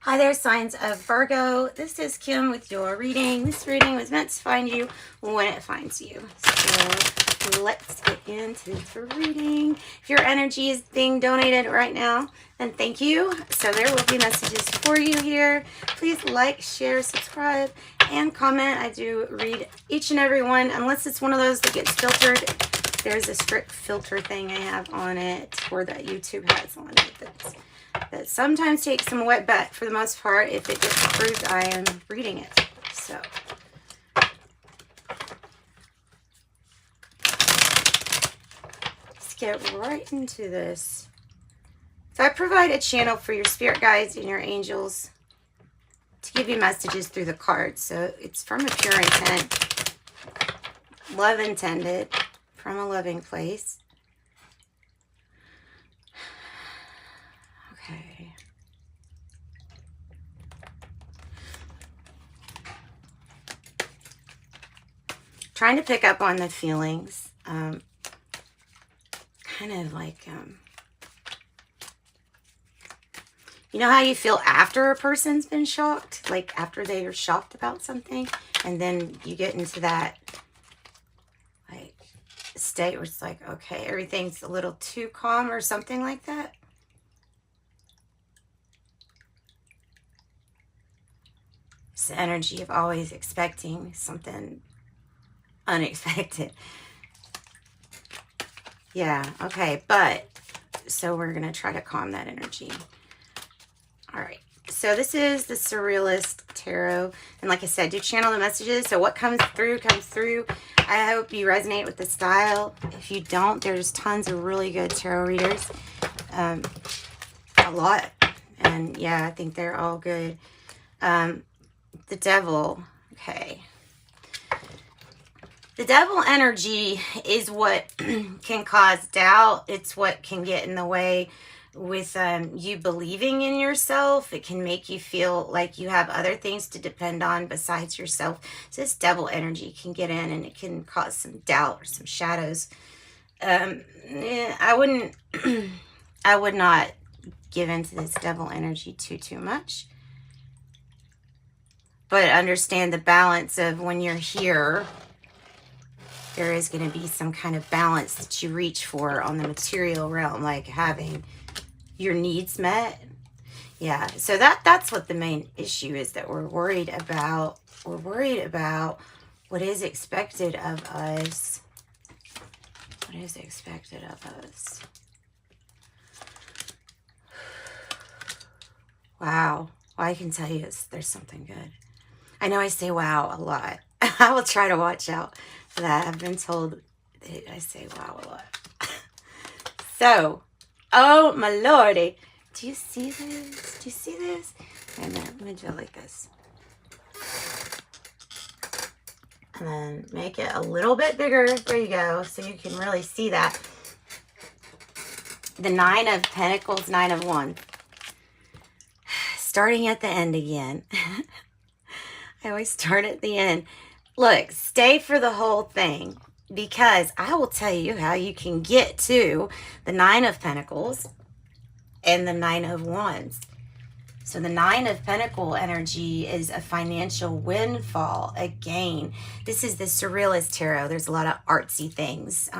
Hi there, signs of Virgo. This is Kim with your reading. This reading was meant to find you when it finds you. So let's get into this reading. If your energy is being donated right now, then thank you. So there will be messages for you here. Please like, share, subscribe, and comment. I do read each and every one, unless it's one of those that gets filtered. There's a strict filter thing I have on it, or that YouTube has on it. That sometimes takes some wet, but for the most part, if it gets approved, I am reading it. So let's get right into this. So I provide a channel for your spirit guides and your angels to give you messages through the cards. So it's from a pure intent, love intended, from a loving place. Okay. Trying to pick up on the feelings. Kind of like, you know how you feel after a person's been shocked? Like after they are shocked about something, and then you get into that like state where it's like, okay, everything's a little too calm or something like that. It's the energy of always expecting something unexpected. Yeah, okay, but so we're going to try to calm that energy. All right, so this is the Surrealist Tarot. And like I said, do channel the messages. So what comes through, comes through. I hope you resonate with the style. If you don't, there's tons of really good tarot readers. A lot. And yeah, I think they're all good. The Devil. Okay. The devil energy is what can cause doubt. It's what can get in the way with you believing in yourself. It can make you feel like you have other things to depend on besides yourself. So this devil energy can get in and it can cause some doubt or some shadows. I would not give into this devil energy too much. But understand the balance of when you're here, there is going to be some kind of balance that you reach for on the material realm, like having your needs met. Yeah, so that's what the main issue is, that we're worried about. We're worried about what is expected of us. What is expected of us? Wow. Well, I can tell you there's something good. I know I say wow a lot. I will try to watch out for that. I've been told that I say wow a lot. So, oh my lordy. Do you see this? Do you see this? Wait a minute. Let me do it like this. And then make it a little bit bigger. There you go. So you can really see that. The Nine of Pentacles, Nine of Wands. Starting at the end again. I always start at the end. Look, stay for the whole thing, because I will tell you how you can get to the Nine of Pentacles and the Nine of Wands. So the Nine of Pentacle energy is a financial windfall, a gain. This is the Surrealist Tarot. There's a lot of artsy things.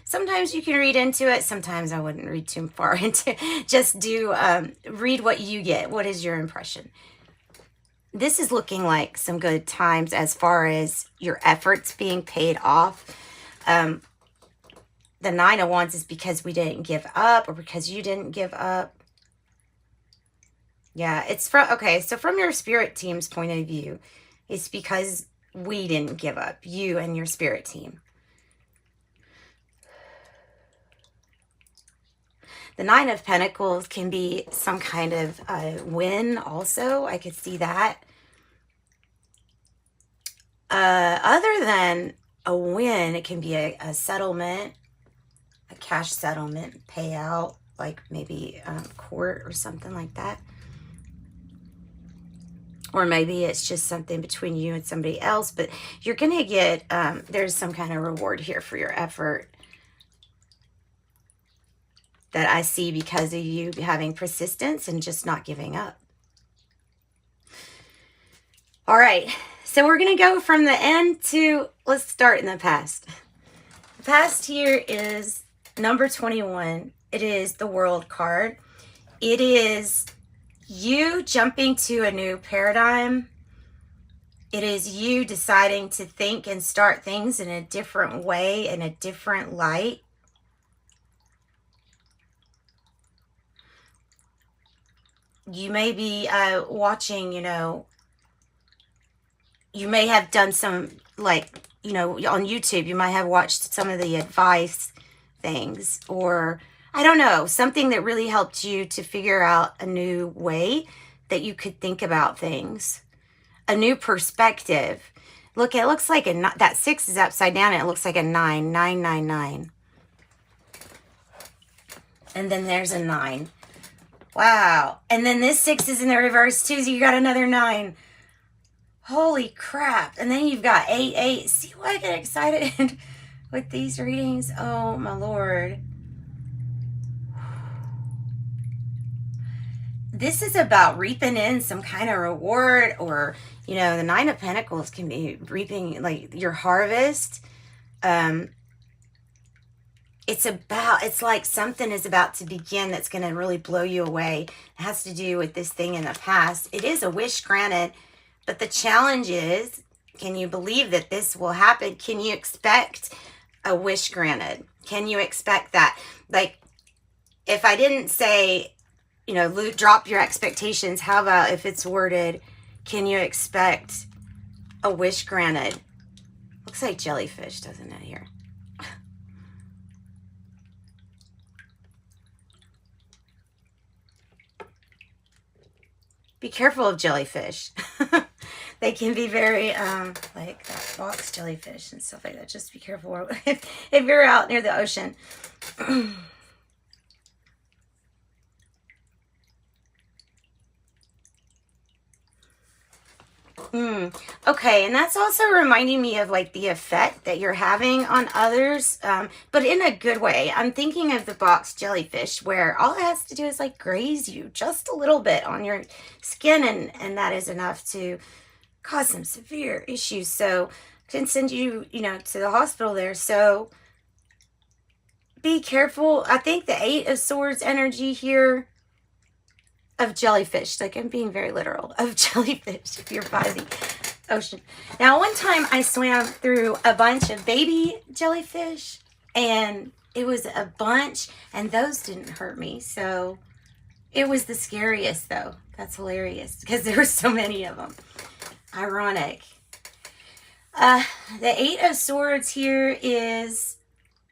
Sometimes you can read into it. Sometimes I wouldn't read too far into it. Just do read what you get. What is your impression? This is looking like some good times as far as your efforts being paid off. The Nine of Wands is because we didn't give up, or because you didn't give up. Yeah, it's from, okay, so from your spirit team's point of view, it's because we didn't give up, you and your spirit team. The Nine of Pentacles can be some kind of win also. I could see that. Other than a win, it can be a settlement, a cash settlement payout, like maybe court or something like that. Or maybe it's just something between you and somebody else, but you're going to get, there's some kind of reward here for your effort that I see because of you having persistence and just not giving up. All right, so we're going to go from the end to, let's start in the past. The past here is number 21. It is the World card. It is you jumping to a new paradigm. It is you deciding to think and start things in a different way, in a different light. You may be watching, you know, you may have done some, like, you know, on YouTube, you might have watched some of the advice things, or I don't know, something that really helped you to figure out a new way that you could think about things, a new perspective. Look, it looks like that 6 is upside down, and it looks like a 9, 999. And then there's a 9. Wow. And then this 6 is in the reverse too, so you got another 9. Holy crap. And then you've got 8, 8. See why I get excited with these readings? Oh, my Lord. This is about reaping in some kind of reward, or, you know, the 9 of Pentacles can be reaping, like, your harvest. It's like something is about to begin that's going to really blow you away. It has to do with this thing in the past. It is a wish granted. But the challenge is, can you believe that this will happen? Can you expect a wish granted? Can you expect that? Like, if I didn't say, you know, drop your expectations, how about if it's worded, can you expect a wish granted? Looks like jellyfish, doesn't it, here? Be careful of jellyfish. They can be very, like that box jellyfish and stuff like that. Just be careful if you're out near the ocean. Okay, and that's also reminding me of, like, the effect that you're having on others, but in a good way. I'm thinking of the box jellyfish, where all it has to do is, like, graze you just a little bit on your skin, and that is enough to cause some severe issues. So can send you, you know, to the hospital there. So be careful. I think the 8 of Swords energy here of jellyfish, like, I'm being very literal, of jellyfish if you're by the ocean. Now, one time I swam through a bunch of baby jellyfish, and it was a bunch, and those didn't hurt me. So it was the scariest, though. That's hilarious because there were so many of them. Ironic. The 8 of Swords here is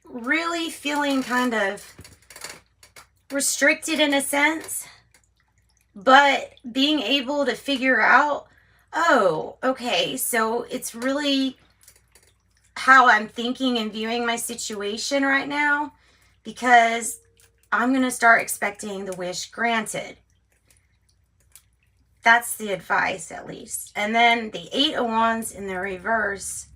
really feeling kind of restricted in a sense, but being able to figure out, oh, okay, so it's really how I'm thinking and viewing my situation right now, because I'm going to start expecting the wish granted. That's the advice, at least. And then the 8 of Wands in the reverse.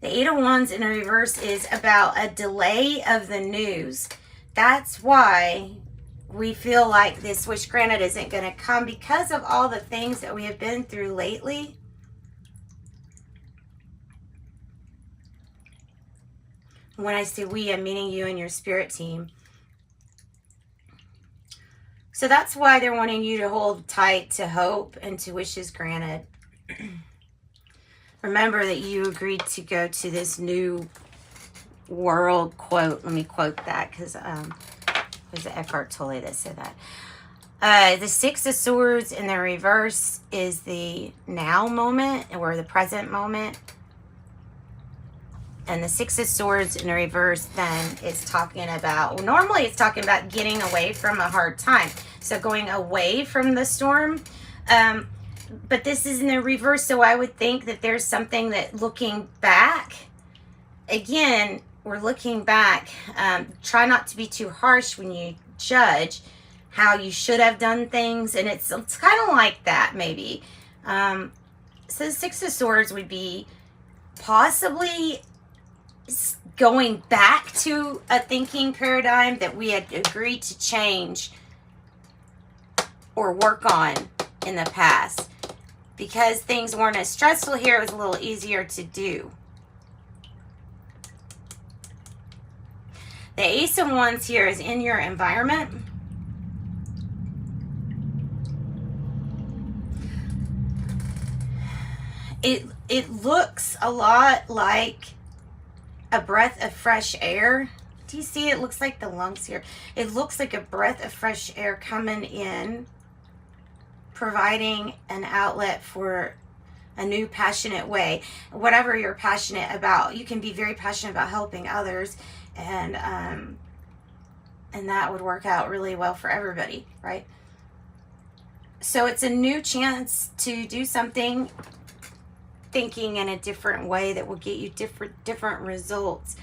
The 8 of Wands in the reverse is about a delay of the news. That's why we feel like this wish granted isn't going to come, because of all the things that we have been through lately. When I say we, I'm meaning you and your spirit team. So that's why they're wanting you to hold tight to hope and to wishes granted. Remember that you agreed to go to this new world quote. Let me quote that, because was it Eckhart Tolle that said that. The 6 of Swords in the reverse is the now moment, or the present moment. And the 6 of Swords in the reverse then is talking about, well, normally it's talking about getting away from a hard time. So going away from the storm. But this is in the reverse, so I would think that there's something that, looking back, again, we're looking back. Try not to be too harsh when you judge how you should have done things. And it's kind of like that, maybe. So the 6 of Swords would be possibly going back to a thinking paradigm that we had agreed to change or work on in the past. because things weren't as stressful here, it was a little easier to do. The Ace of Wands here is in your environment. It looks a lot like a breath of fresh air. Do you see? It looks like the lungs here. It looks like a breath of fresh air coming in, providing an outlet for a new passionate way. Whatever you're passionate about, you can be very passionate about helping others, and that would work out really well for everybody, right? So it's a new chance to do something, thinking in a different way that will get you different results.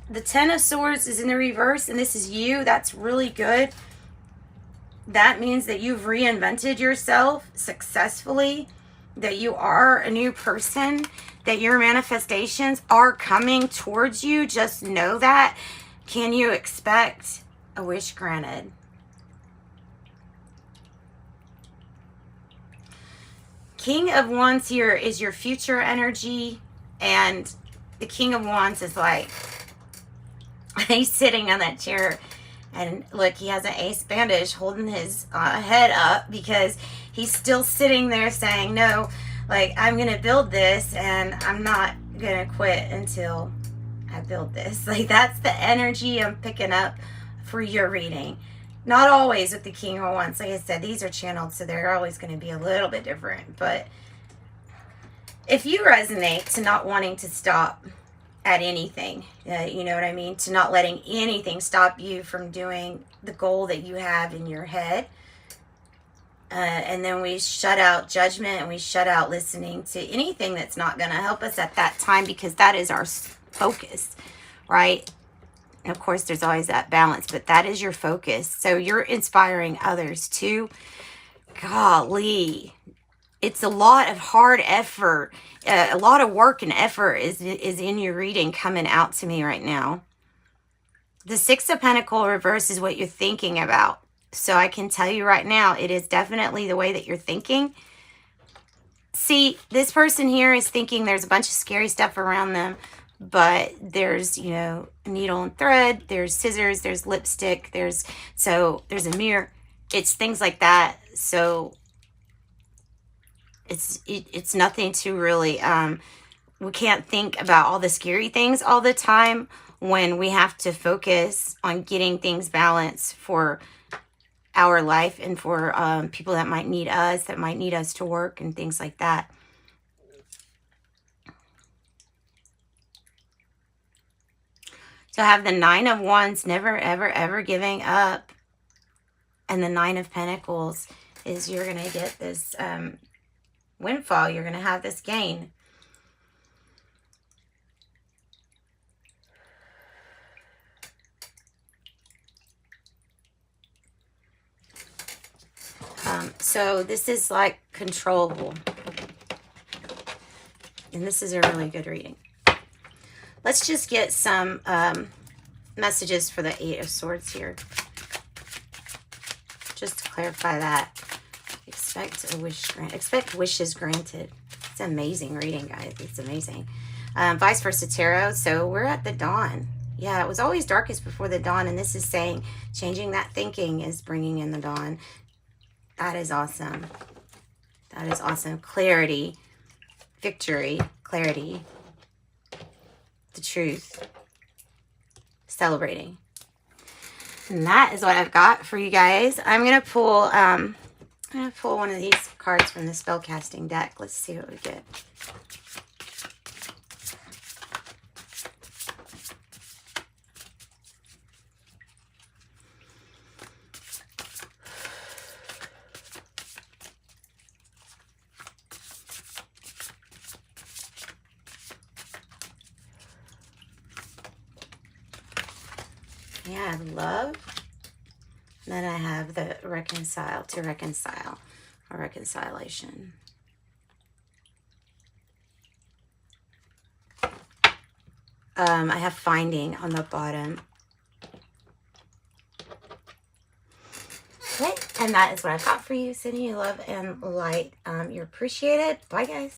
The Ten of Swords is in the reverse, and this is you. That's really good. That means that you've reinvented yourself successfully, that you are a new person, that your manifestations are coming towards you. Just know that. Can you expect a wish granted? King of Wands here is your future energy, and the King of Wands is like, he's sitting on that chair, and look, he has an ace bandage holding his head up because he's still sitting there saying, no, like, I'm going to build this, and I'm not going to quit until I build this. Like, that's the energy I'm picking up for your reading. Not always with the King of Wands. Like I said, these are channeled, so they're always going to be a little bit different. But if you resonate to not wanting to stop at anything, you know what I mean? To not letting anything stop you from doing the goal that you have in your head. And then we shut out judgment, and we shut out listening to anything that's not going to help us at that time, because that is our focus, right? And of course, there's always that balance, but that is your focus. So you're inspiring others too. Golly, it's a lot of hard effort. A lot of work and effort is in your reading coming out to me right now. The Six of Pentacles reverse is what you're thinking about. So I can tell you right now, it is definitely the way that you're thinking. See, this person here is thinking there's a bunch of scary stuff around them. But there's, you know, needle and thread, there's scissors, there's lipstick, there's a mirror. It's things like that. So it's nothing to really, we can't think about all the scary things all the time when we have to focus on getting things balanced for our life and for people that might need us to work and things like that. So I have the Nine of Wands, never, ever, ever giving up. And the Nine of Pentacles is you're going to get this windfall. You're going to have this gain. So this is like controllable. And this is a really good reading. Let's just get some messages for the Eight of Swords here. Just to clarify that. Expect wishes granted. It's an amazing reading, guys. It's amazing. Vice versa tarot. So we're at the dawn. Yeah, it was always darkest before the dawn. And this is saying changing that thinking is bringing in the dawn. That is awesome. That is awesome. Clarity. Victory. Clarity. The truth. Celebrating. And that is what I've got for you guys. I'm gonna pull one of these cards from the spellcasting deck. Let's see what we get. Yeah, I have love. Then I have the reconcile, to reconcile, or reconciliation. I have finding on the bottom. Okay, and that is what I've got for you. Sending you love and light. You're appreciated. Bye, guys.